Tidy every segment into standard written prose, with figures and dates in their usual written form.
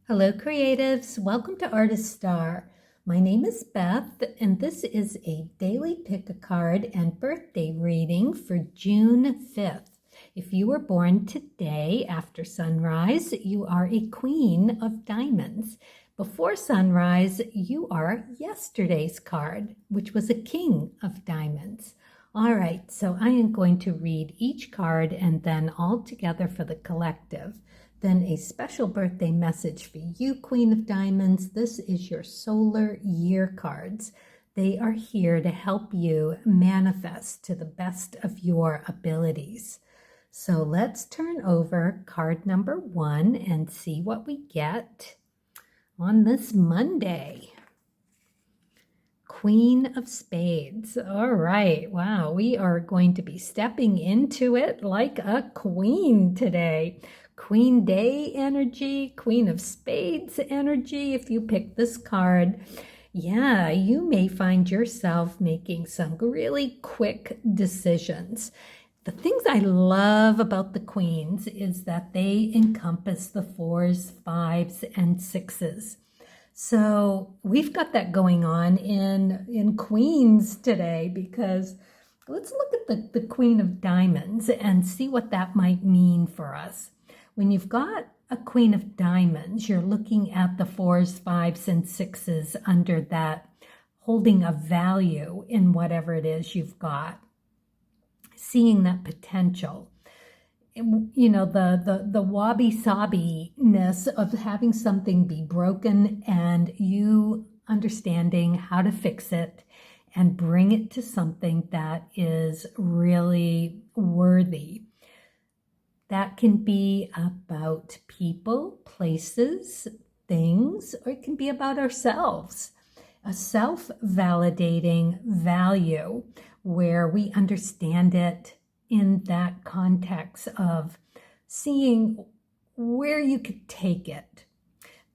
Hello, creatives. Welcome to Artist Star. My name is Beth, and this is a daily pick a card and birthday reading for June 5th. If you were born today after sunrise, you are a queen of diamonds. Before sunrise, you are yesterday's card, which was a king of diamonds. All right, so I am going to read each card and then all together for the collective. Then a special birthday message for you, Queen of Diamonds. This is your solar year cards. They are here to help you manifest to the best of your abilities. So let's turn over card number 1 and see what we get on this Monday. Queen of Spades. All right. Wow. We are going to be stepping into it like a queen today. Queen Day energy, Queen of Spades energy. If you pick this card, yeah, you may find yourself making some really quick decisions. The things I love about the queens is that they encompass the 4s, 5s, and 6s. So we've got that going on in Queens today, because let's look at the Queen of Diamonds and see what that might mean for us. When you've got a Queen of Diamonds, you're looking at the 4s, 5s, and 6s under that, holding a value in whatever it is you've got, seeing that potential. You know, the wabi-sabi-ness of having something be broken and you understanding how to fix it and bring it to something that is really worthy. That can be about people, places, things, or it can be about ourselves. A self-validating value where we understand it in that context of seeing where you could take it.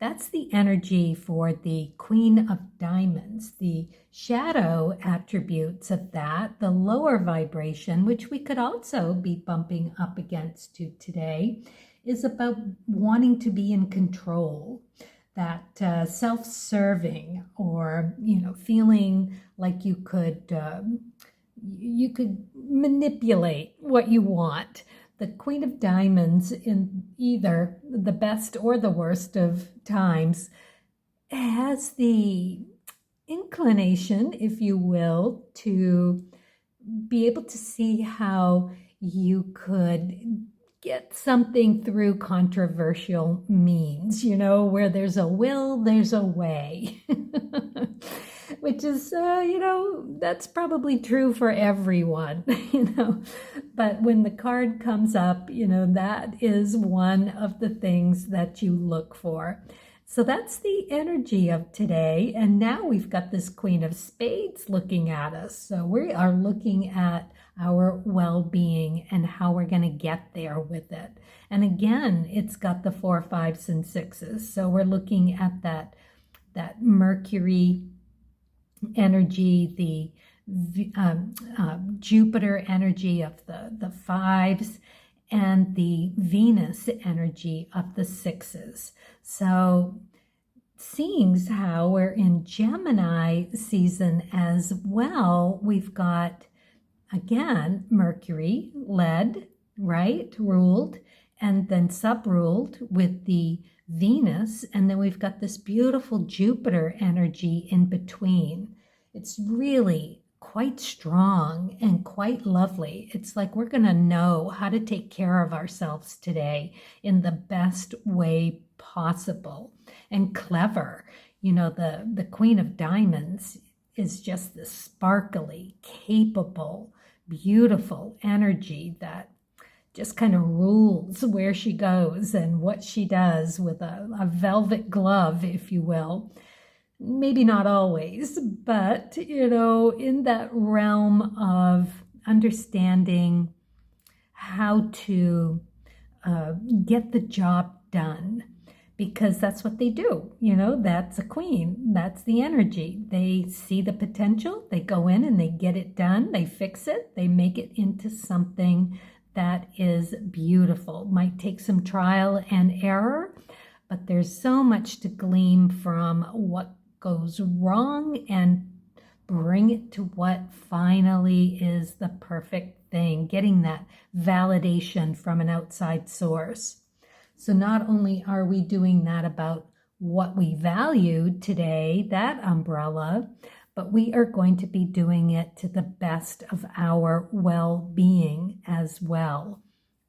That's the energy for the Queen of Diamonds. The shadow attributes of that, the lower vibration, which we could also be bumping up against today, is about wanting to be in control. That self-serving, or feeling like you could manipulate what you want. The Queen of Diamonds, in either the best or the worst of times, has the inclination, if you will, to be able to see how you could get something through controversial means, where there's a will, there's a way. Which is, that's probably true for everyone, But when the card comes up, that is one of the things that you look for. So that's the energy of today. And now we've got this Queen of Spades looking at us. So we are looking at our well-being and how we're going to get there with it. And again, it's got the 4, 5s, and 6s. So we're looking at that Mercury energy, the Jupiter energy of the 5s, and the Venus energy of the 6s. So seeing how we're in Gemini season as well, we've got, again, Mercury, led, right, ruled, and then sub-ruled with the Venus, and then we've got this beautiful Jupiter energy in between. It's really quite strong and quite lovely. It's like we're going to know how to take care of ourselves today in the best way possible. And clever. The Queen of Diamonds is just this sparkly, capable, beautiful energy that just kind of rules where she goes and what she does with a velvet glove, if you will. Maybe not always, but, in that realm of understanding how to get the job done, because that's what they do. That's a queen. That's the energy. They see the potential. They go in and they get it done. They fix it. They make it into something that is beautiful. Might take some trial and error, but there's so much to glean from what goes wrong and bring it to what finally is the perfect thing, getting that validation from an outside source. So not only are we doing that about what we value today, that umbrella, but we are going to be doing it to the best of our well-being as well,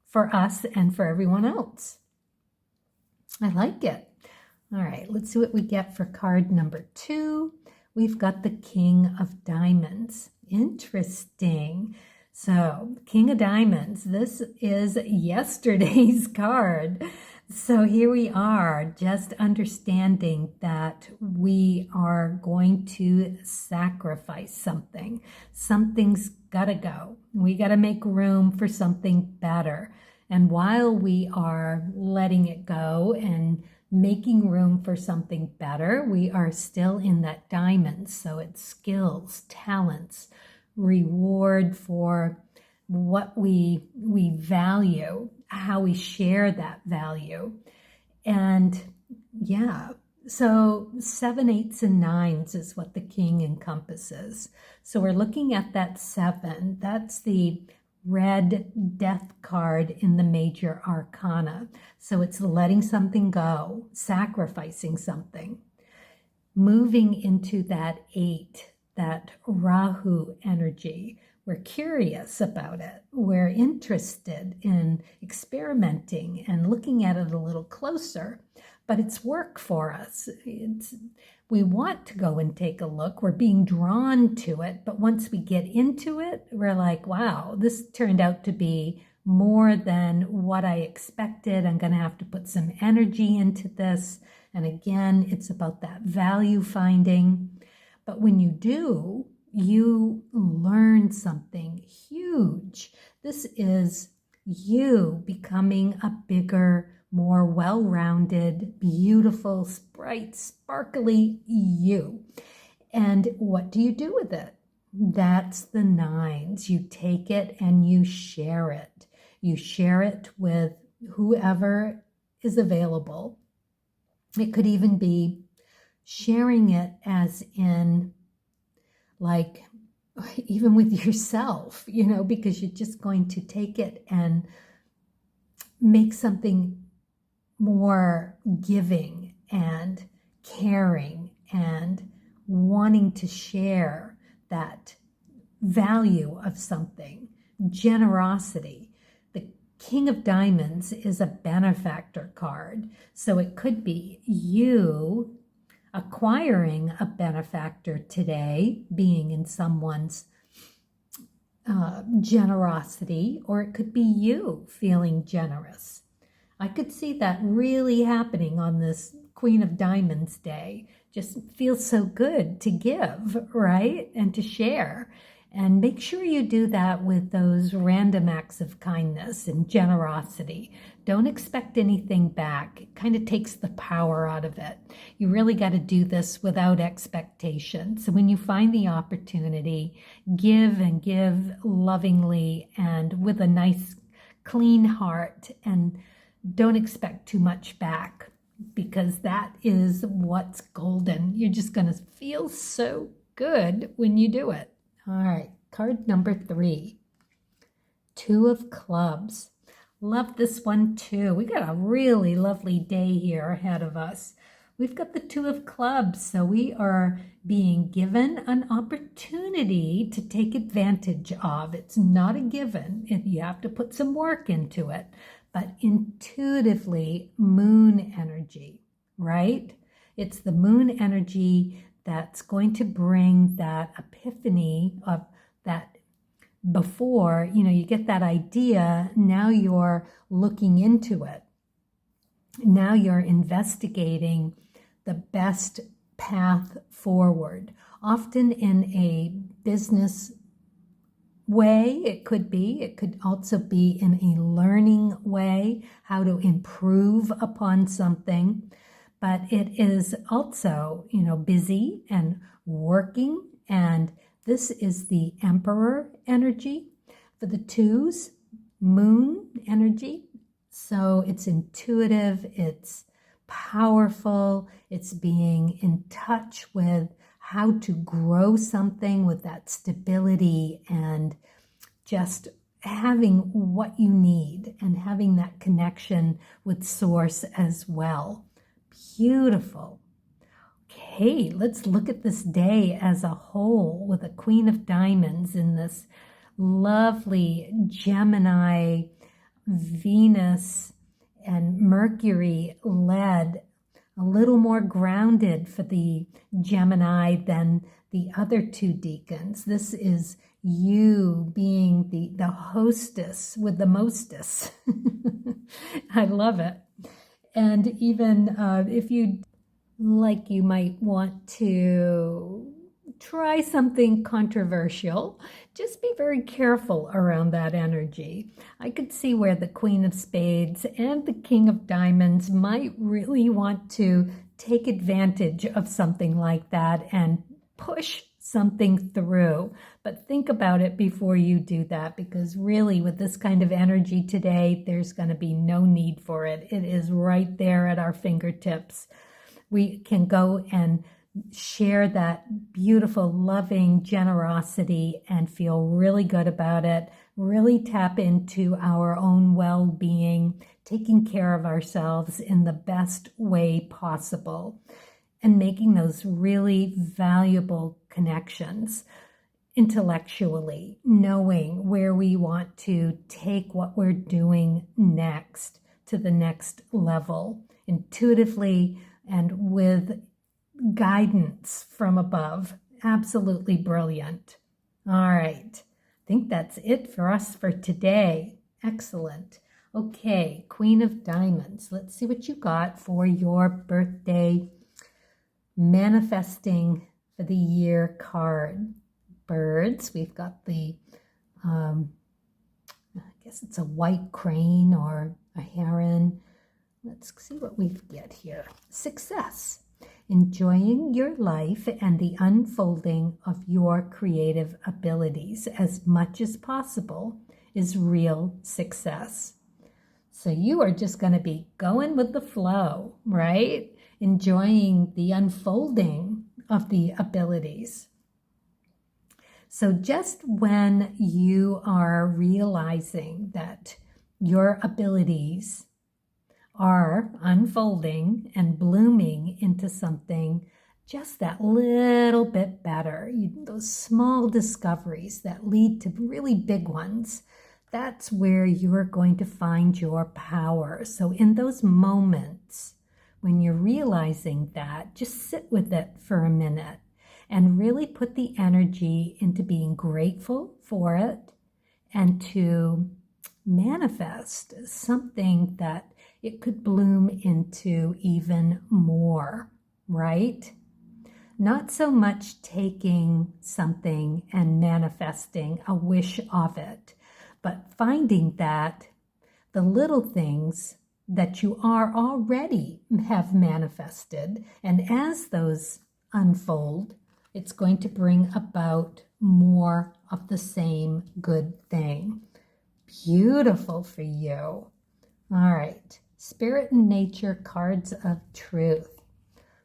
for us and for everyone else. I like it. All right, let's see what we get for card number 2. We've got the King of Diamonds. Interesting. So, King of Diamonds, this is yesterday's card. So here we are, just understanding that we are going to sacrifice something. Something's got to go. We got to make room for something better. And while we are letting it go and making room for something better, we are still in that diamond. So it's skills, talents, reward for what we value, how we share that value. And yeah, so 7, 8s, and 9s is what the king encompasses. So we're looking at that 7. That's the red death card in the major arcana. So it's letting something go, sacrificing something. Moving into that 8, that Rahu energy. We're curious about it. We're interested in experimenting and looking at it a little closer, but it's work for us. We want to go and take a look. We're being drawn to it, but once we get into it, we're like, wow, this turned out to be more than what I expected. I'm going to have to put some energy into this. And again, it's about that value finding. But when you do, you learn something huge. This is you becoming a bigger, more well-rounded, beautiful, bright, sparkly you. And what do you do with it? That's the 9s. You take it and you share it. You share it with whoever is available. It could even be sharing it as in, like, even with yourself, because you're just going to take it and make something more giving and caring and wanting to share that value of something, generosity. The King of Diamonds is a benefactor card. So it could be you acquiring a benefactor today, being in someone's generosity, or it could be you feeling generous. I could see that really happening on this Queen of Diamonds day. Just feels so good to give, right? And to share. And make sure you do that with those random acts of kindness and generosity. Don't expect anything back. It kind of takes the power out of it. You really got to do this without expectation. So when you find the opportunity, give and give lovingly and with a nice, clean heart, and don't expect too much back, because that is what's golden. You're just going to feel so good when you do it. All right, card number 3, 2 of Clubs. Love this one too. We got a really lovely day here ahead of us. We've got the 2 of Clubs, so we are being given an opportunity to take advantage of. It's not a given. You have to put some work into it, but intuitively, moon energy, right? It's the moon energy that's going to bring that epiphany of that. Before, you get that idea, now you're looking into it. Now you're investigating the best path forward. Often in a business way, it could also be in a learning way, how to improve upon something. But it is also, busy and working, and this is the Emperor energy for the 2s, moon energy. So it's intuitive, it's powerful. It's being in touch with how to grow something with that stability and just having what you need and having that connection with source as well. Beautiful. Okay, let's look at this day as a whole with a Queen of Diamonds in this lovely Gemini, Venus, and Mercury led, a little more grounded for the Gemini than the other two deacons. This is you being the hostess with the mostess. I love it. And even if you like, you might want to try something controversial, just be very careful around that energy. I could see where the Queen of Spades and the King of Diamonds might really want to take advantage of something like that and push something through. But think about it before you do that, because really with this kind of energy today, there's going to be no need for it. It is right there at our fingertips. We can go and share that beautiful, loving generosity and feel really good about it, really tap into our own well-being, taking care of ourselves in the best way possible, and making those really valuable connections intellectually, knowing where we want to take what we're doing next to the next level, intuitively and with guidance from above. Absolutely brilliant. All right. I think that's it for us for today. Excellent. Okay, Queen of Diamonds. Let's see what you got for your birthday manifesting for the year card. Birds. We've got the, I guess it's a white crane or a heron. Let's see what we get here. Success. Enjoying your life and the unfolding of your creative abilities as much as possible is real success. So you are just going to be going with the flow, right? Enjoying the unfolding of the abilities. So just when you are realizing that your abilities are unfolding and blooming into something just that little bit better, those small discoveries that lead to really big ones, that's where you're going to find your power. So in those moments when you're realizing that, just sit with it for a minute and really put the energy into being grateful for it and to manifest something that it could bloom into even more, right? Not so much taking something and manifesting a wish of it, but finding that the little things that you are already have manifested, and as those unfold, it's going to bring about more of the same good thing. Beautiful for you. All right. Spirit and Nature cards of truth.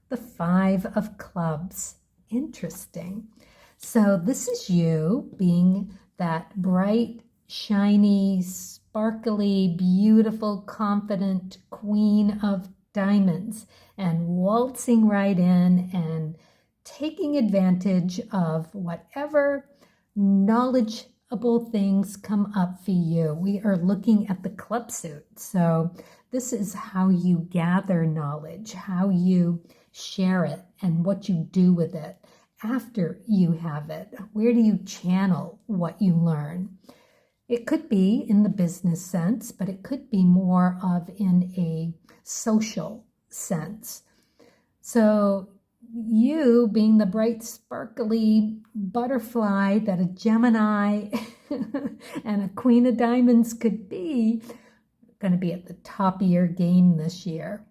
The 5 of Clubs. Interesting. So this is you being that bright, shiny, sparkly, beautiful, confident Queen of Diamonds and waltzing right in and taking advantage of whatever knowledgeable things come up for you. We are looking at the club suit. So this is how you gather knowledge, how you share it, and what you do with it after you have it. Where do you channel what you learn? It could be in the business sense, but it could be more of in a social sense. So you being the bright, sparkly butterfly that a Gemini and a Queen of Diamonds could be, going to be at the top of your game this year.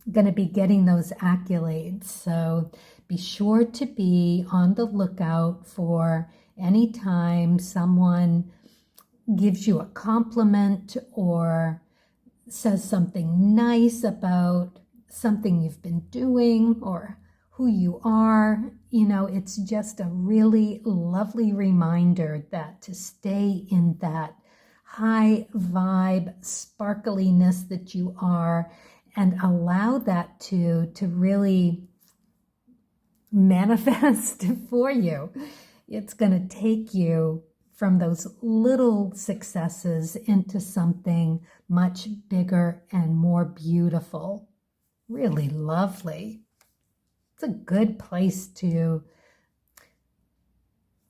Going to be getting those accolades. So be sure to be on the lookout for any time someone gives you a compliment or says something nice about something you've been doing or who you are. You know, it's just a really lovely reminder that to stay in that high vibe, sparkliness that you are, and allow that to really manifest for you. It's going to take you from those little successes into something much bigger and more beautiful. Really lovely. It's a good place to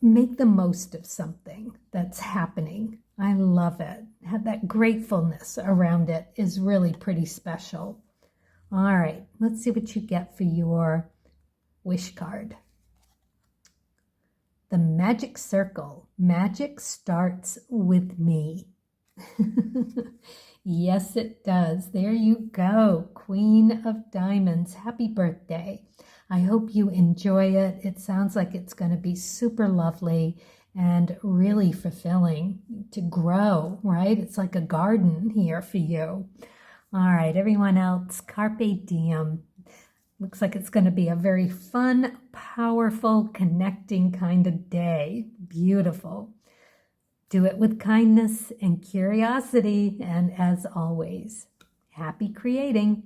make the most of something that's happening. I love it. Have that gratefulness around it is really pretty special. All right, let's see what you get for your wish card. The magic circle. Magic starts with me. Yes, it does. There you go. Queen of Diamonds. Happy birthday. I hope you enjoy it. It sounds like it's going to be super lovely and really fulfilling to grow, right? It's like a garden here for you. All right, everyone else, carpe diem. Looks like it's going to be a very fun, powerful, connecting kind of day. Beautiful. Do it with kindness and curiosity. And as always, happy creating.